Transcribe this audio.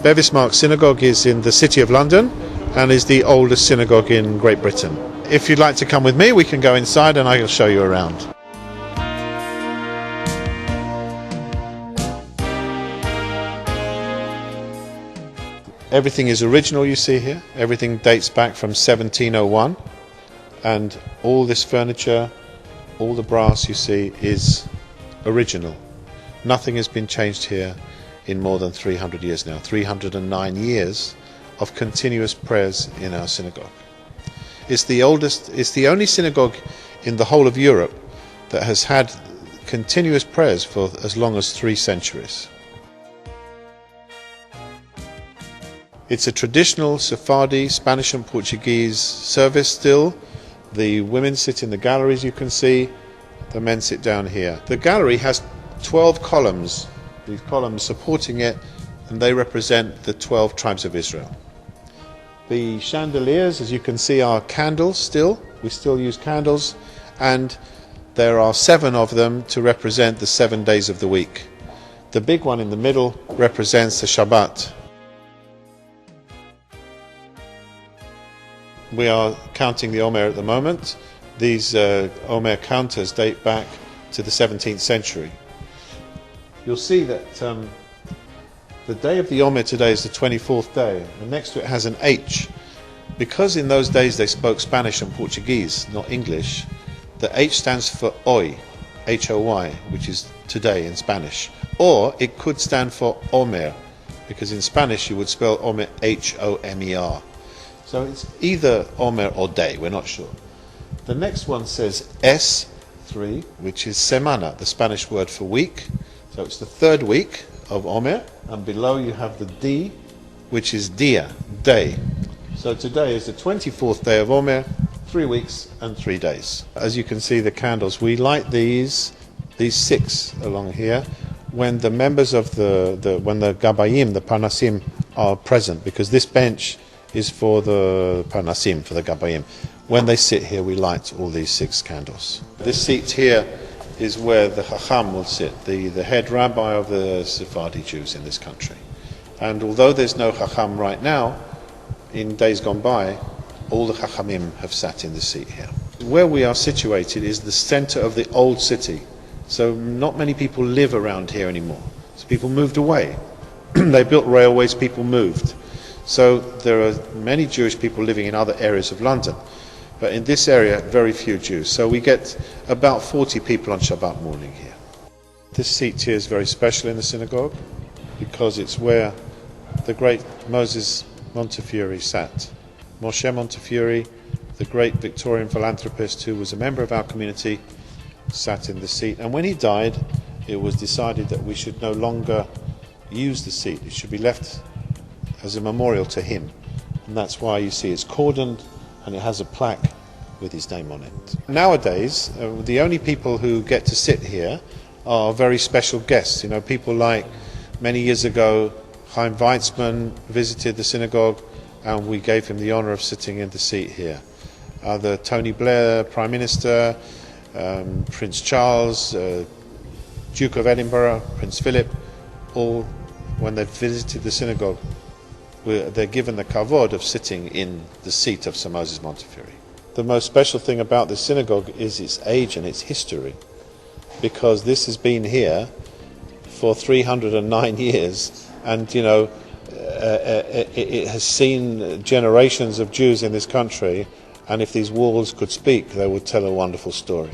Bevis Synagogue is in the City of London and is the oldest synagogue in Great Britain. If you'd like to come with me, we can go inside and I'll show you around. Everything is original, you see here. Everything dates back from 1701, and all this furniture, all the brass you see is original. Nothing has been changed here in more than 300 years now. 309 years of continuous prayers in our synagogue. It's the only synagogue in the whole of Europe that has had continuous prayers for as long as 3 centuries. It's a traditional Sephardi, Spanish and Portuguese service still. The women sit in the galleries, you can see. The men sit down here. The gallery has 12 columns, these columns supporting it, and they represent the 12 tribes of Israel. The chandeliers, as you can see, are candles still. We still use candles, and there are 7 of them to represent the 7 days of the week. The big one in the middle represents the Shabbat. We are counting the Omer at the moment. These Omer counters date back to the 17th century. You'll see that the day of the Omer today is the 24th day, and next to it has an H. Because in those days they spoke Spanish and Portuguese, not English, the H stands for Hoy, H-O-Y, which is today in Spanish. Or it could stand for Omer, because in Spanish you would spell Omer H-O-M-E-R. So it's either Omer or day, we're not sure. The next one says S3, which is semana, the Spanish word for week. So it's the 3rd week of Omer, and below you have the D, which is dia, day. So today is the 24th day of Omer, 3 weeks and 3 days. As you can see, the candles, we light these 6 along here when the members of when the Gabayim, the Parnasim, are present, because this bench is for the Parnasim, for the Gabayim. When they sit here, we light all these 6 candles. This seat here is where the Chacham will sit, the head rabbi of the Sephardi Jews in this country. And although there's no Chacham right now, in days gone by, all the Chachamim have sat in the seat here. Where we are situated is the center of the old city. So not many people live around here anymore. So people moved away. They built railways, people moved. So there are many Jewish people living in other areas of London. But in this area, very few Jews. So we get about 40 people on Shabbat morning here. This seat here is very special in the synagogue because it's where the great Moses Montefiore sat. Moshe Montefiore, the great Victorian philanthropist who was a member of our community, sat in the seat. And when he died, it was decided that we should no longer use the seat. It should be left as a memorial to him. And that's why you see it's cordoned and it has a plaque with his name on it. Nowadays, the only people who get to sit here are very special guests. You know, people like, many years ago, Chaim Weizmann visited the synagogue and we gave him the honor of sitting in the seat here. The Tony Blair, Prime Minister, Prince Charles, Duke of Edinburgh, Prince Philip, all, when they visited the synagogue, they're given the kavod of sitting in the seat of Sir Moses Montefiore. The most special thing about this synagogue is its age and its history, because this has been here for 309 years, and you know, it has seen generations of Jews in this country, and if these walls could speak, they would tell a wonderful story.